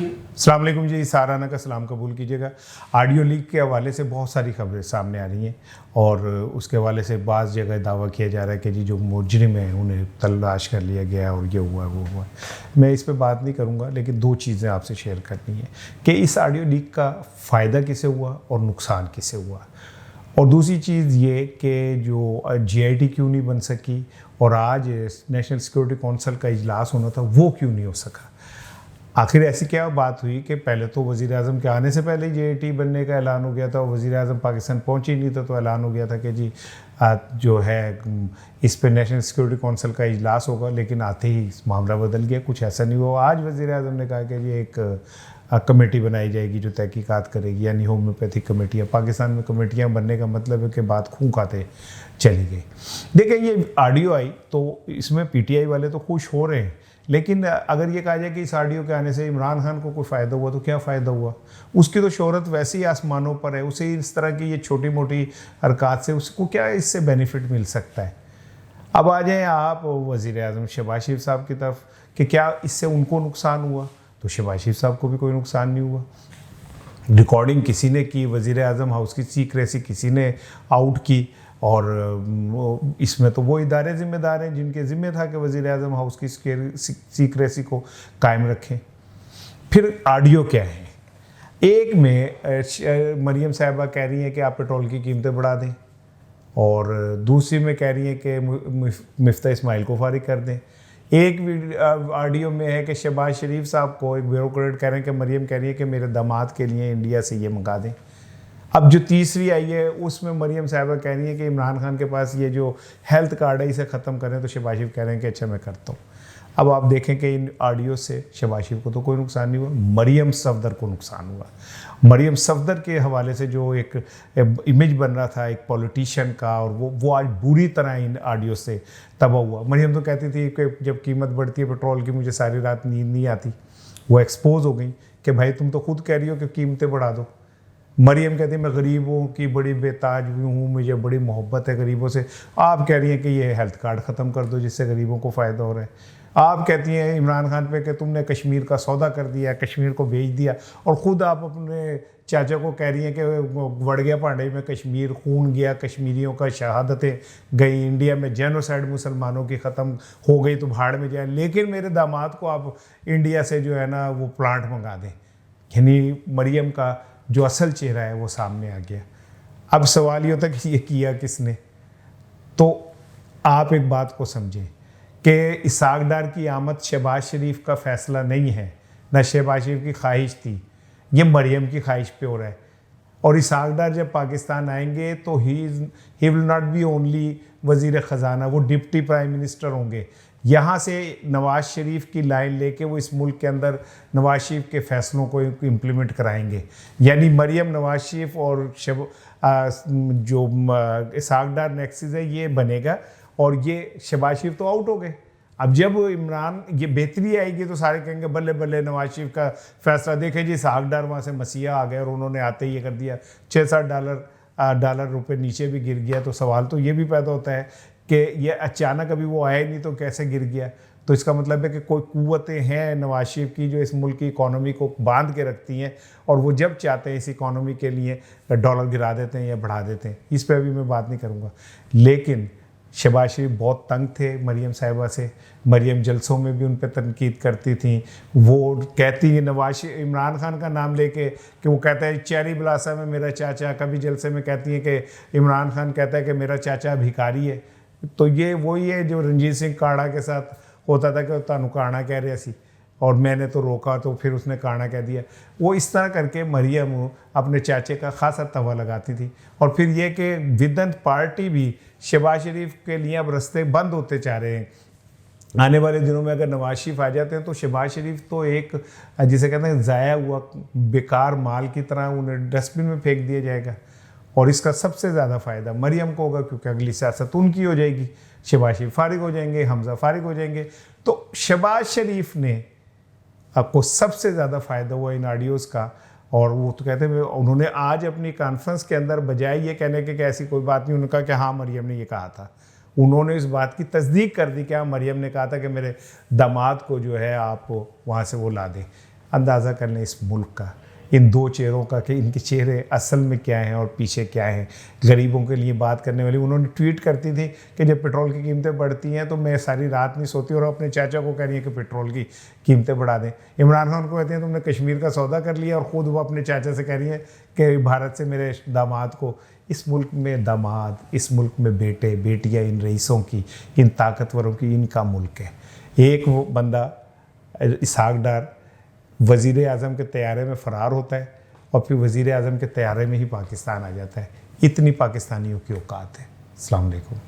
अस्सलाम वालेकुम जी, साराना का सलाम कबूल कीजिएगा। ऑडियो लीक के हवाले से बहुत सारी खबरें सामने आ रही हैं और उसके हवाले से बाज़ जगह दावा किया जा रहा है कि जी जो मुजरिम हैं उन्हें तलाश कर लिया गया और ये हुआ वो हुआ। मैं इस पे बात नहीं करूँगा, लेकिन दो चीज़ें आपसे शेयर करनी है कि इस ऑडियो लीक का फ़ायदा किसे हुआ और नुकसान किसे हुआ। और दूसरी चीज़ ये कि जो GIT क्यों नहीं बन सकी और आज नेशनल सिक्योरिटी काउंसिल का इजलास होना था वो क्यों नहीं हो सका। आखिर ऐसी क्या बात हुई कि पहले तो वज़ीर आज़म के आने से पहले GIT बनने का ऐलान हो गया था और वज़ीर आज़म पाकिस्तान पहुंचे ही नहीं था, तो ऐलान हो गया था कि जी जो है इस पे नेशनल सिक्योरिटी काउंसिल का इजलास होगा, लेकिन आते ही मामला बदल गया, कुछ ऐसा नहीं हुआ। आज वज़ीर आज़म ने कहा कि जी एक कमेटी बनाई जाएगी जो तहकीकात करेगी, यानी होम्योपैथिक कमेटियाँ। पाकिस्तान में कमेटियाँ बनने का मतलब है कि बात खूं खाते चली गई। देखिए ये ऑडियो आई तो इसमें PTI वाले तो खुश हो रहे हैं, लेकिन अगर ये कहा जाए कि इस ऑडियो के आने से इमरान खान को कोई फ़ायदा हुआ तो क्या फ़ायदा हुआ। उसकी तो शोहरत वैसे ही आसमानों पर है, उसे इस तरह की ये छोटी मोटी हरकत से उसको क्या इससे बेनिफिट मिल सकता है। अब आ जाएँ आप वज़ीर आज़म शहबाज शरीफ साहब की तरफ कि क्या इससे उनको नुकसान हुआ, तो शहबाज शरीफ साहब को भी कोई नुकसान नहीं हुआ। रिकॉर्डिंग किसी ने की, वज़ीर आज़म हाउस की सीक्रेसी किसी ने आउट की और इसमें तो वो इदारे ज़िम्मेदार हैं जिनके ज़िम्मे था कि वज़ीर आज़म हाउस की सीक्रेसी को कायम रखें। फिर ऑडियो क्या है, एक में मरीम साहिबा कह रही हैं कि आप पेट्रोल की कीमतें बढ़ा दें और दूसरी में कह रही हैं कि मिफ्ता इस्माइल को फारिग कर दें। एक ऑडियो में है कि शहबाज शरीफ साहब को एक ब्यूरोक्रेट कह रहे हैं कि मरीम कह रही है कि मेरे दामाद के लिए इंडिया से ये मंगा दें। अब जो तीसरी आई है उसमें मरीम साहिबा कह रही है कि इमरान खान के पास ये जो हेल्थ कार्ड है इसे ख़त्म करें, तो शहबाज शरीफ कह रहे हैं कि अच्छा मैं करता हूँ। अब आप देखें कि इन ऑडियो से शहबाज शरीफ को तो कोई नुकसान नहीं हुआ, मरीम सफदर को नुकसान हुआ। मरीम सफदर के हवाले से जो एक इमेज बन रहा था एक पॉलिटिशियन का, और वो आज बुरी तरह इन ऑडियो से तबाह हुआ। मरीम तो कहती थी कि जब कीमत बढ़ती है पेट्रोल की मुझे सारी रात नींद नहीं आती। वो एक्सपोज हो गई कि भाई तुम तो खुद कह रही हो कि कीमतें बढ़ा दो। मरीम कहती है मैं गरीबों की बड़ी बेताज हूँ, मुझे बड़ी मोहब्बत है गरीबों से। आप कह रही हैं कि ये हेल्थ कार्ड ख़त्म कर दो जिससे गरीबों को फ़ायदा हो रहा है। आप कहती हैं इमरान खान पे कि तुमने कश्मीर का सौदा कर दिया, कश्मीर को बेच दिया, और ख़ुद आप अपने चाचा को कह रही हैं कि वड़ गया भांडे में कश्मीर, खून गया कश्मीरियों का, शहादतें गई, इंडिया में जेनोसाइड मुसलमानों की ख़त्म हो गई तो भाड़ में जाए, लेकिन मेरे दामाद को आप इंडिया से जो है ना वो प्लांट मंगा दें। यानी मरीम का जो असल चेहरा है वो सामने आ गया। अब सवाल ये होता है कि ये किया किसने। तो आप एक बात को समझें कि इसहाक डार की आमद शहबाज शरीफ का फ़ैसला नहीं है, ना शहबाज शरीफ की ख्वाहिश थी, ये मरीम की ख्वाहिश पे हो रहा है। और इसहाक डार जब पाकिस्तान आएंगे तो he will not be only वज़ीर ख़जाना, वो डिप्टी प्राइम मिनिस्टर होंगे। यहाँ से नवाज़ शरीफ की लाइन लेके वो इस मुल्क के अंदर नवाज़ शरीफ के फ़ैसलों को इम्प्लीमेंट कराएंगे। यानी मरीम, नवाज़ शरीफ और जो इसहाक डार नेक्सिस है ये बनेगा, और ये शहबाज शरीफ तो आउट हो गए। अब जब इमरान ये बेहतरी आएगी तो सारे कहेंगे बल्ले बल्ले नवाज़ शरीफ का फ़ैसला देखें जी, इसहाक डार वहाँ से मसीहा आ गए और उन्होंने आते ही ये कर दिया, $6-7 रुपये नीचे भी गिर गया। तो सवाल तो ये भी पैदा होता है कि ये अचानक अभी वो आए नहीं तो कैसे गिर गया। तो इसका मतलब है कि कोई क़ुव्वतें हैं नवाज़ शरीफ की जो इस मुल्क की इकॉनमी को बांध के रखती हैं, और वो जब चाहते हैं इस इकॉनमी के लिए डॉलर गिरा देते हैं या बढ़ा देते हैं। इस पर अभी मैं बात नहीं करूँगा, लेकिन शहबाज शरीफ बहुत तंग थे मरीम साहिबा से। मरीम जलसों में भी उन पर तनकीद करती थी। वो कहती है नवाज इमरान खान का नाम लेके कि वो कहता है चेरी ब्लासम है मेरा चाचा, कभी जलसे में कहती है कि इमरान खान कहता है कि मेरा चाचा भिखारी है। तो ये वही है जो रणजीत सिंह काड़ा के साथ होता था कि तानू काना कह रहे सी और मैंने तो रोका तो फिर उसने काना कह दिया। वो इस तरह करके मरीम अपने चाचे का खासा तवा लगाती थी। और फिर ये कि विदन पार्टी भी शहबाज शरीफ के लिए अब रास्ते बंद होते जा रहे हैं। आने वाले दिनों में अगर नवाज शरीफ आ जाते हैं तो शहबाज शरीफ तो एक जिसे कहते हैं ज़ाया हुआ बेकार माल की तरह उन्हें डस्टबिन में फेंक दिया जाएगा। और इसका सबसे ज़्यादा फ़ायदा मरीम को होगा, क्योंकि अगली सियासत उनकी हो जाएगी। शहबाज शरीफ फारिग हो जाएंगे, हमजा फारिग हो जाएंगे। तो शहबाज शरीफ ने आपको सबसे ज़्यादा फ़ायदा हुआ इन ऑडियोज़ का। और वो तो कहते हैं उन्होंने आज अपनी कॉन्फ्रेंस के अंदर बजाय ये कहने के कि ऐसी कोई बात नहीं, उन्होंने कहा कि हाँ मरीम ने ये कहा था। उन्होंने इस बात की तस्दीक कर दी कि हाँ मरीम ने कहा था कि मेरे दामाद को जो है आप वहाँ से वो ला दें। अंदाज़ा कर लें इस मुल्क का, इन दो चेहरों का, कि इनके चेहरे असल में क्या हैं और पीछे क्या है। गरीबों के लिए बात करने वाली उन्होंने ट्वीट करती थी कि जब पेट्रोल की कीमतें बढ़ती हैं तो मैं सारी रात नहीं सोती, और अपने चाचा को कह रही है कि पेट्रोल की कीमतें बढ़ा दें। इमरान खान को कहते हैं तुमने कश्मीर का सौदा कर लिया, और ख़ुद वो अपने चाचा से कह रही है कि भारत से मेरे दामाद को। इस मुल्क में दामाद, इस मुल्क में बेटे बेटियाँ, इन रईसों की, इन ताकतवरों की, इनका मुल्क है। एक वो बंदा इसहाक डार वज़ीर आज़म के तैयारे में फ़रार होता है, और फिर वज़ीर आज़म के तैयारे में ही पाकिस्तान आ जाता है। इतनी पाकिस्तानियों की औकात है। अस्सलाम वालेकुम।